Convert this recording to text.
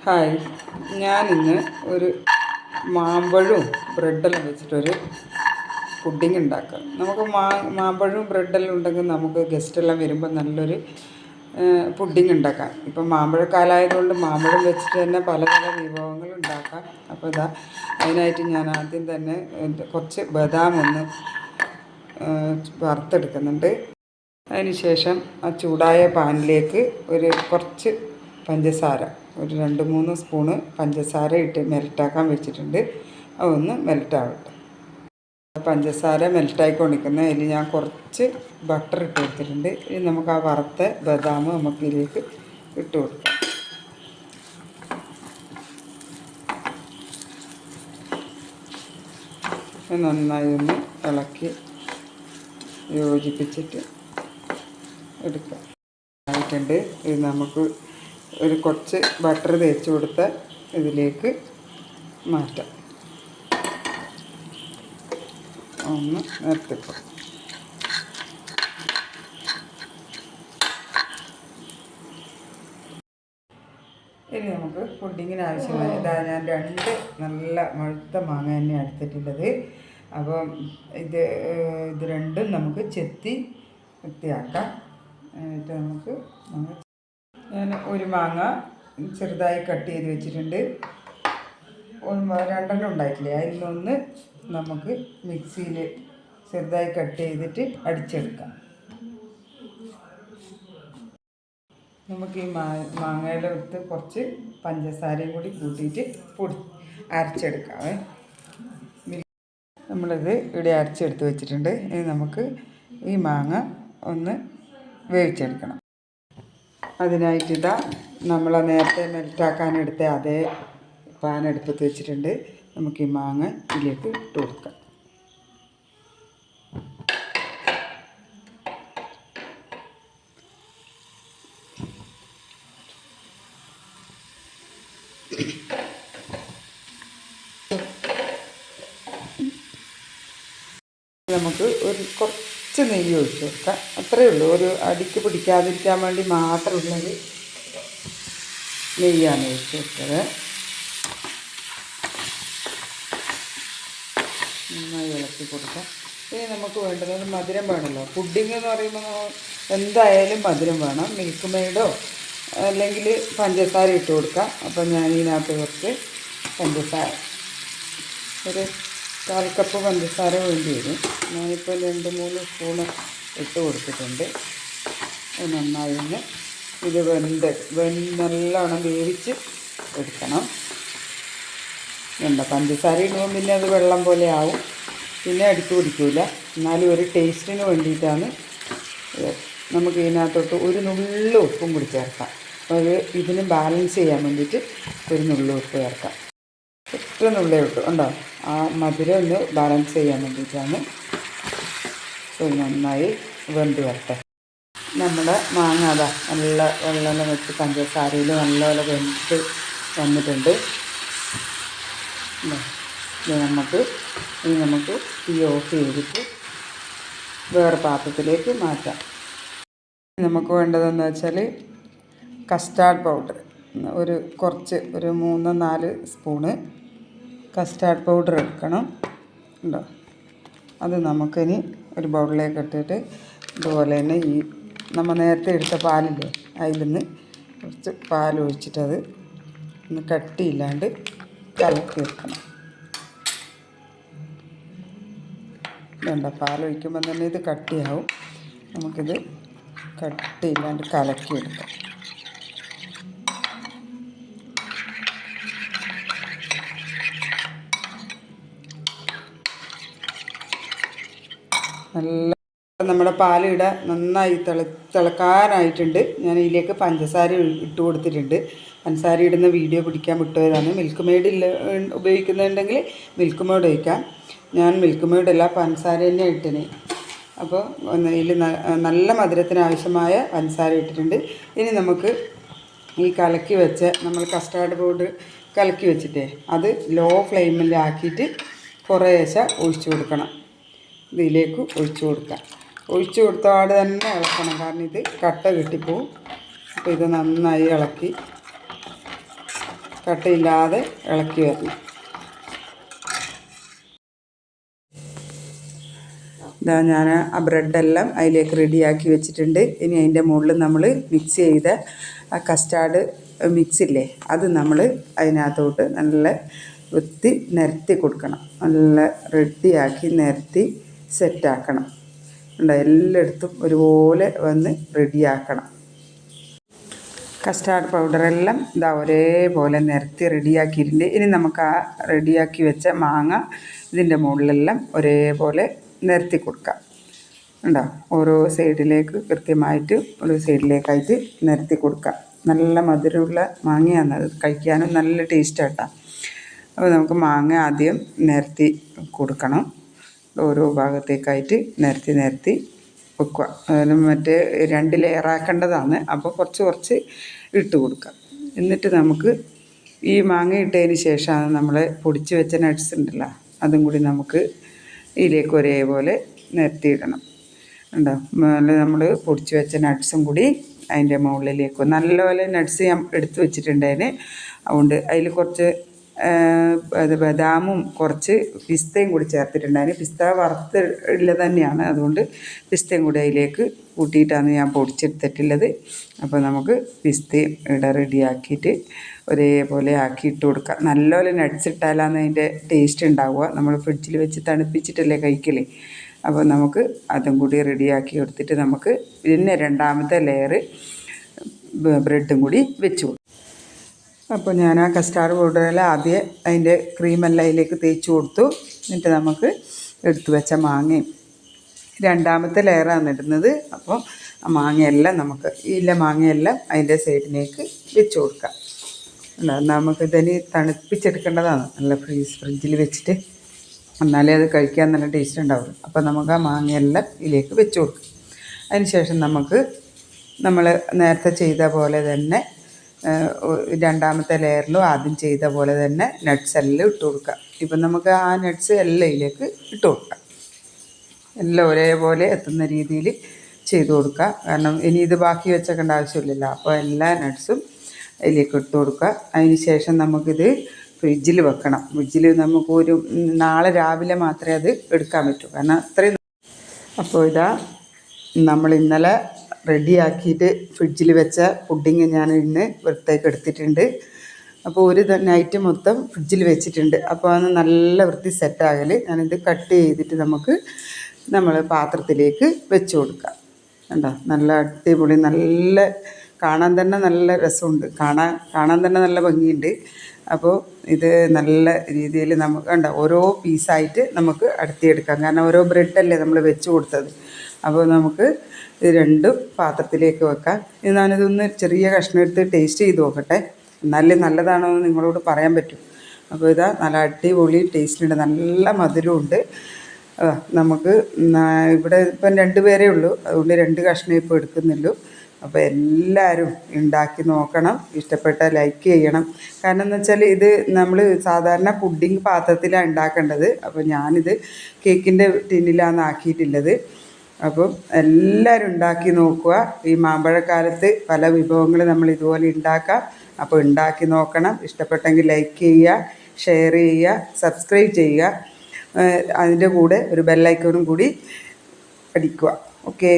Hi, ഞാനിന്ന് ഒരു മാമ്പഴവും ബ്രെഡെല്ലാം വെച്ചിട്ടൊരു പുഡിങ് ഉണ്ടാക്കാം. നമുക്ക് മാമ്പഴവും ബ്രെഡെല്ലാം ഉണ്ടെങ്കിൽ നമുക്ക് ഗസ്റ്റെല്ലാം വരുമ്പോൾ നല്ലൊരു പുഡിങ് ഉണ്ടാക്കാം. ഇപ്പം മാമ്പഴക്കാലമായതുകൊണ്ട് മാമ്പഴം വെച്ചിട്ട് തന്നെ പല പല വിഭവങ്ങൾ ഉണ്ടാക്കാം. അപ്പോൾ അതിനായിട്ട് ഞാൻ ആദ്യം തന്നെ കുറച്ച് ബദാം ഒന്ന് വറുത്തെടുക്കുന്നുണ്ട്. അതിന് ശേഷം ആ ചൂടായ പാനിലേക്ക് കുറച്ച് പഞ്ചസാര, ഒരു 2-3 സ്പൂണ് പഞ്ചസാര ഇട്ട് മെൽറ്റാക്കാൻ വെച്ചിട്ടുണ്ട്. അതൊന്ന് മെൽറ്റാവട്ടെ. പഞ്ചസാര മെൽറ്റായിക്കൊണ്ടിരിക്കുന്നത് അതിൽ ഞാൻ കുറച്ച് ബട്ടർ ഇട്ട് കൊടുത്തിട്ടുണ്ട്. ഇനി നമുക്ക് ആ വറുത്ത ബദാം നമുക്ക് ഇതിലേക്ക് ഇട്ട് കൊടുക്കാം. നന്നായി ഒന്ന് ഇളക്കി യോജിപ്പിച്ചിട്ട് എടുക്കാം. ആയിട്ടുണ്ട്. ഇത് നമുക്ക് കുറച്ച് ബട്ടർ തേച്ച് കൊടുത്ത ഇതിലേക്ക് മാറ്റാം. ഒന്ന് നിർത്തിക്കും. ഇനി നമുക്ക് പുഡിങ്ങിന് ആവശ്യമായ ഞാൻ 2 നല്ല മുഴുത്ത മാങ്ങ തന്നെയാണ് എടുത്തിട്ടുള്ളത്. അപ്പം ഇത് രണ്ടും നമുക്ക് ചെത്തി വൃത്തിയാക്കാം. എന്നിട്ട് ഞാൻ ഒരു മാങ്ങ ചെറുതായി കട്ട് ചെയ്ത് വെച്ചിട്ടുണ്ട്. 2 ഉണ്ടായിട്ടില്ലേ, അതിലൊന്ന് നമുക്ക് മിക്സിയിൽ ചെറുതായി കട്ട് ചെയ്തിട്ട് അടിച്ചെടുക്കാം. നമുക്ക് ഈ മാങ്ങയുടെ അടുത്ത് കുറച്ച് പഞ്ചസാരയും കൂടി കൂട്ടിയിട്ട് അരച്ചെടുക്കാം. നമ്മളിത് ഇവിടെ അരച്ചെടുത്ത് വെച്ചിട്ടുണ്ട്. ഇനി നമുക്ക് ഈ മാങ്ങ ഒന്ന് വേവിച്ചെടുക്കണം. അതിനായിട്ട് നമ്മൾ നേരത്തെ മെൽറ്റാക്കാനെടുത്ത അതേ പാൻ അടുപ്പത്ത് വെച്ചിട്ടുണ്ട്. നമുക്ക് ഈ മാങ്ങ ഇതിലേക്ക് ഇട്ട് കൊടുക്കാം. നമുക്ക് കുറച്ച് നെയ്യ് ഒഴിച്ച് കൊടുക്കാം. അത്രയേ ഉള്ളൂ. ഒരു അടിക്ക് പിടിക്കാതിരിക്കാൻ വേണ്ടി മാത്രമുള്ളത് നെയ്യാണ് ഒഴിച്ച് കൊടുത്തത്. നന്നായി ഇളക്കി കൊടുക്കാം. ഇനി നമുക്ക് വേണ്ടുന്നത് മധുരം വേണമല്ലോ. പുഡിങ് എന്ന് പറയുമ്പോൾ എന്തായാലും മധുരം വേണം. മിൽക്ക് മെയ്ഡോ അല്ലെങ്കിൽ പഞ്ചസാര ഇട്ട് കൊടുക്കാം. അപ്പം ഞാൻ ഇതിനകത്ത് കുറച്ച് പഞ്ചസാര, ഒരു 1/4 കപ്പ് പഞ്ചസാര വേണ്ടി വരും. ഞാനിപ്പോൾ 2-3 സ്പൂണ് ഇട്ട് കൊടുത്തിട്ടുണ്ട്. നന്നായി ഒന്ന് ഇത് നല്ലോണം വേവിച്ച് എടുക്കണം. പഞ്ചസാര ഇടുമ്പോൾ പിന്നെ അത് വെള്ളം പോലെ ആവും, പിന്നെ അടുത്ത് പിടിക്കില്ല. എന്നാലും ഒരു ടേസ്റ്റിന് വേണ്ടിയിട്ടാണ്. നമുക്ക് ഇതിനകത്തോട്ട് ഒരു നുള്ളു ഉപ്പും കൂടി ചേർക്കാം. അപ്പോൾ ഇതിന് ബാലൻസ് ചെയ്യാൻ വേണ്ടിയിട്ട് ഒരു നുള്ളു ഉപ്പ് ചേർക്കാം. ഒറ്റ നുള്ളേ ഇട്ടു ഉണ്ടോ, ആ മധുരം ഒന്ന് ബാലൻസ് ചെയ്യാൻ വേണ്ടിയിട്ടാണ്. നന്നായി വെന്ത് വരട്ടെ. നമ്മുടെ മാങ്ങ നല്ല വെള്ളം വെച്ച് പഞ്ചസാരയിൽ നല്ലപോലെ വെന്ത് വന്നിട്ടുണ്ട്. നമുക്ക് തീ ഓഫ് ചെയ്തിട്ട് വേറെ പാത്രത്തിലേക്ക് മാറ്റാം. നമുക്ക് വേണ്ടതെന്ന് വെച്ചാൽ കസ്റ്റാർഡ് പൗഡർ, ഒരു 3-4 സ്പൂണ് കസ്റ്റാർഡ് പൗഡർ എടുക്കണം. ഉണ്ടോ, അത് നമുക്കിനി ഒരു ബൗളിലേക്ക് ഇട്ടിട്ട് ഇതുപോലെ തന്നെ ഈ നമ്മൾ നേരത്തെ എടുത്ത പാലില്ലേ, അതിൽ നിന്ന് കുറച്ച് പാൽ ഒഴിച്ചിട്ടത് ഒന്ന് കട്ടിയില്ലാണ്ട് കലക്കി വെക്കണം. പാൽ ഒഴിക്കുമ്പോൾ തന്നെ ഇത് കട്ടിയാവും. നമുക്കിത് കട്ടിയില്ലാണ്ട് കലക്കിയെടുക്കാം. നല്ല നമ്മുടെ പാലിട നന്നായി തിളക്കാനായിട്ടുണ്ട്. ഞാൻ ഇതിലേക്ക് പഞ്ചസാര ഇട്ട് കൊടുത്തിട്ടുണ്ട്. പഞ്ചസാര ഇടുന്ന വീഡിയോ പിടിക്കാൻ വിട്ടുപോയതാണ്. മിൽക്ക് മെയ്ഡ് ഉപയോഗിക്കുന്നുണ്ടെങ്കിൽ മിൽക്ക് മെയ്ഡ് ഒഴിക്കാം. ഞാൻ മിൽക്ക് മെയ്ഡല്ല, പഞ്ചസാര തന്നെ ഇട്ടിന്. അപ്പോൾ ഇതിൽ നല്ല മധുരത്തിന് ആവശ്യമായ പഞ്ചസാര ഇട്ടിട്ടുണ്ട്. ഇനി നമുക്ക് ഈ കലക്കി വെച്ച നമ്മൾ കസ്റ്റാർഡ് പൗഡർ കലക്കി വെച്ചിട്ടേ അത് ലോ ഫ്ലെയിമിലാക്കിയിട്ട് കുറേശ്ശെ ഒഴിച്ചു കൊടുക്കണം. ഇതിലേക്ക് ഒഴിച്ചു കൊടുക്കാം. ഒഴിച്ചു കൊടുത്താട് തന്നെ ഇളക്കണം, കാരണം ഇത് കട്ട കെട്ടിപ്പോവും. അപ്പോൾ ഇത് നന്നായി ഇളക്കി കട്ടയില്ലാതെ ഇളക്കി വരണം. ഇതാ ഞാൻ ആ ബ്രെഡെല്ലാം അതിലേക്ക് റെഡിയാക്കി വെച്ചിട്ടുണ്ട്. ഇനി അതിൻ്റെ മുകളിൽ നമ്മൾ മിക്സ് ചെയ്ത ആ കസ്റ്റാർഡ് മിക്സില്ലേ, അത് നമ്മൾ അതിനകത്തോട്ട് നല്ല വൃത്തി നിരത്തി കൊടുക്കണം. നല്ല റെഡിയാക്കി നിരത്തി സെറ്റാക്കണം. ഉണ്ട്, എല്ലായിടത്തും ഒരുപോലെ വന്ന് റെഡിയാക്കണം. കസ്റ്റാർഡ് പൗഡറെല്ലാം ഇതാ ഒരേപോലെ നിരത്തി റെഡിയാക്കിയിട്ടുണ്ട്. ഇനി നമുക്ക് ആ റെഡിയാക്കി വെച്ച മാങ്ങ ഇതിൻ്റെ മുകളിലെല്ലാം ഒരേപോലെ നിരത്തി കൊടുക്കാം. ഉണ്ടോ, ഓരോ സൈഡിലേക്ക് കൃത്യമായിട്ട് ഒരു സൈഡിലേക്കായിട്ട് നിരത്തി കൊടുക്കാം. നല്ല മധുരമുള്ള മാങ്ങയാണ്, അത് കഴിക്കാനും നല്ല ടേസ്റ്റാട്ടോ. അപ്പോൾ നമുക്ക് മാങ്ങ ആദ്യം നിരത്തി കൊടുക്കണം. ഓരോ ഭാഗത്തേക്കായിട്ട് നിരത്തി വെക്കുക. അതിന് മറ്റേ 2 ലെയറാക്കേണ്ടതാണ്. അപ്പോൾ കുറച്ച് ഇട്ട് കൊടുക്കാം. എന്നിട്ട് നമുക്ക് ഈ മാങ്ങ ഇട്ടതിന് ശേഷമാണ് നമ്മൾ പൊടിച്ച് വെച്ച നട്ട്സ് ഉണ്ടല്ലോ, അതും കൂടി നമുക്ക് ഇതിലേക്ക് ഒരേപോലെ നിരത്തിയിടണം. ഉണ്ടോ, നമ്മൾ പൊടിച്ച് വെച്ച നട്ട്സും കൂടി അതിൻ്റെ മുകളിലേക്ക് നല്ലപോലെ നട്ട്സ് ഞാൻ എടുത്ത് വെച്ചിട്ടുണ്ടതിന്. അതുകൊണ്ട് അതിൽ കുറച്ച് ബദാമും കുറച്ച് പിസ്തയും കൂടി ചേർത്തിട്ടുണ്ടായിരുന്നു. പിസ്ത വറുത്തുള്ളത് തന്നെയാണ്, അതുകൊണ്ട് പിസ്തയും കൂടി അതിലേക്ക് കൂട്ടിയിട്ടാണ് ഞാൻ പൊടിച്ചെടുത്തിട്ടുള്ളത്. അപ്പോൾ നമുക്ക് പിസ്തയും ഇവിടെ റെഡിയാക്കിയിട്ട് ഒരേപോലെ ആക്കി ഇട്ട് കൊടുക്കുക. നല്ലപോലെ നട്ട്സ് ഇട്ടാലാണ് അതിൻ്റെ ടേസ്റ്റ് ഉണ്ടാവുക. നമ്മൾ ഫ്രിഡ്ജിൽ വെച്ച് തണുപ്പിച്ചിട്ടല്ലേ കഴിക്കലേ. അപ്പോൾ നമുക്ക് അതും കൂടി റെഡിയാക്കി എടുത്തിട്ട് നമുക്ക് പിന്നെ 2ാമത്തെ ലെയർ ബ്രെഡും കൂടി വെച്ച് കൊടുക്കും. അപ്പോൾ ഞാൻ ആ കസ്റ്റാർഡ് പൗഡറെല്ലാം ആദ്യം അതിൻ്റെ ക്രീമെല്ലാം അതിലേക്ക് തേച്ച് കൊടുത്തു. എന്നിട്ട് നമുക്ക് എടുത്തു വെച്ച മാങ്ങയും 2ാമത്തെ ലെയറാണ് ഇടുന്നത്. അപ്പോൾ ആ മാങ്ങയെല്ലാം നമുക്ക് മാങ്ങയെല്ലാം അതിൻ്റെ സൈഡിലേക്ക് വെച്ച് കൊടുക്കാം. നമുക്കിതിന് തണുപ്പിച്ചെടുക്കേണ്ടതാണ്. നല്ല ഫ്രിഡ്ജിൽ വെച്ചിട്ട്, എന്നാലേ അത് കഴിക്കാൻ നല്ല ടേസ്റ്റ് ഉണ്ടാവുള്ളൂ. അപ്പോൾ നമുക്ക് ആ മാങ്ങയെല്ലാം ഇതിലേക്ക് വെച്ച് കൊടുക്കും. അതിന് ശേഷം നമുക്ക് നമ്മൾ നേരത്തെ ചെയ്ത പോലെ തന്നെ 2ാമത്തെ ലെയറിലും ആദ്യം ചെയ്ത പോലെ തന്നെ നട്ട്സ് എല്ലാം ഇട്ട് കൊടുക്കുക. ഇപ്പം നമുക്ക് ആ നട്ട്സ് എല്ലാം ഇതിലേക്ക് ഇട്ട് കൊടുക്കാം. എല്ലാം ഒരേപോലെ എത്തുന്ന രീതിയിൽ ചെയ്ത് കൊടുക്കുക. കാരണം ഇനി ഇത് ബാക്കി വെച്ചേക്കേണ്ട ആവശ്യമില്ലല്ലോ. അപ്പോൾ എല്ലാ നട്ട്സും അതിലേക്ക് ഇട്ട് കൊടുക്കുക. അതിന് ശേഷം നമുക്കിത് ഫ്രിഡ്ജിൽ വെക്കണം. ഫ്രിഡ്ജിൽ നമുക്കൊരു നാളെ രാവിലെ മാത്രമേ അത് എടുക്കാൻ പറ്റൂ, കാരണം അത്രയും. അപ്പോൾ ഇതാ നമ്മൾ ഇന്നലെ റെഡിയാക്കിയിട്ട് ഫ്രിഡ്ജിൽ വെച്ച പുഡിങ് ഞാൻ ഇന്ന് വൃത്തിയാക്കി എടുത്തിട്ടുണ്ട്. അപ്പോൾ ഒരു നൈറ്റ് മൊത്തം ഫ്രിഡ്ജിൽ വെച്ചിട്ടുണ്ട്. അപ്പോൾ അത് നല്ല വൃത്തി സെറ്റാകൽ ഞാനിത് കട്ട് ചെയ്തിട്ട് നമ്മൾ പാത്രത്തിലേക്ക് വെച്ച് കൊടുക്കാം. കണ്ടോ, നല്ല അടിപൊളി, നല്ല കാണാൻ തന്നെ നല്ല രസമുണ്ട്. കാണാൻ തന്നെ നല്ല ഭംഗിയുണ്ട്. അപ്പോൾ ഇത് നല്ല രീതിയിൽ നമുക്ക് കണ്ടോ ഓരോ പീസായിട്ട് നമുക്ക് അടർത്തിയെടുക്കാം. കാരണം ഓരോ ബ്രെഡല്ലേ നമ്മൾ വെച്ച് കൊടുത്തത്. അപ്പോൾ നമുക്ക് ഇത് 2 പാത്രത്തിലേക്ക് വെക്കാം. ഇത് ഞാനിതൊന്ന് ചെറിയ കഷ്ണം എടുത്ത് ടേസ്റ്റ് ചെയ്ത് നോക്കട്ടെ, എന്നാലേ നല്ലതാണോ എന്ന് നിങ്ങളോട് പറയാൻ പറ്റും. അപ്പോൾ ഇതാ നല്ല അടിപൊളി ടേസ്റ്റുണ്ട്, നല്ല മധുരമുണ്ട്. നമുക്ക് ഇവിടെ ഇപ്പം 2 പേരേ ഉള്ളൂ, അതുകൊണ്ട് 2 കഷ്ണം ഇപ്പോൾ എടുക്കുന്നുള്ളൂ. അപ്പോൾ എല്ലാവരും ഉണ്ടാക്കി നോക്കണം. ഇഷ്ടപ്പെട്ടാൽ ലൈക്ക് ചെയ്യണം. കാരണം എന്ന് വെച്ചാൽ ഇത് നമ്മൾ സാധാരണ പുഡിങ് പാത്രത്തിലാണ് ഉണ്ടാക്കേണ്ടത്. അപ്പോൾ ഞാനിത് കേക്കിൻ്റെ ടിന്നിലാണ് ആക്കിയിട്ടുള്ളത്. അപ്പം എല്ലാവരും ഉണ്ടാക്കി നോക്കുക. ഈ മാമ്പഴക്കാലത്ത് പല വിഭവങ്ങൾ നമ്മൾ ഇതുപോലെ ഉണ്ടാക്കാം. അപ്പോൾ ഉണ്ടാക്കി നോക്കണം. ഇഷ്ടപ്പെട്ടെങ്കിൽ ലൈക്ക് ചെയ്യുക, ഷെയർ ചെയ്യുക, സബ്സ്ക്രൈബ് ചെയ്യുക. അതിൻ്റെ കൂടെ ഒരു ബെല്ലൈക്കണും കൂടി അടിക്കുക. ഓക്കെ.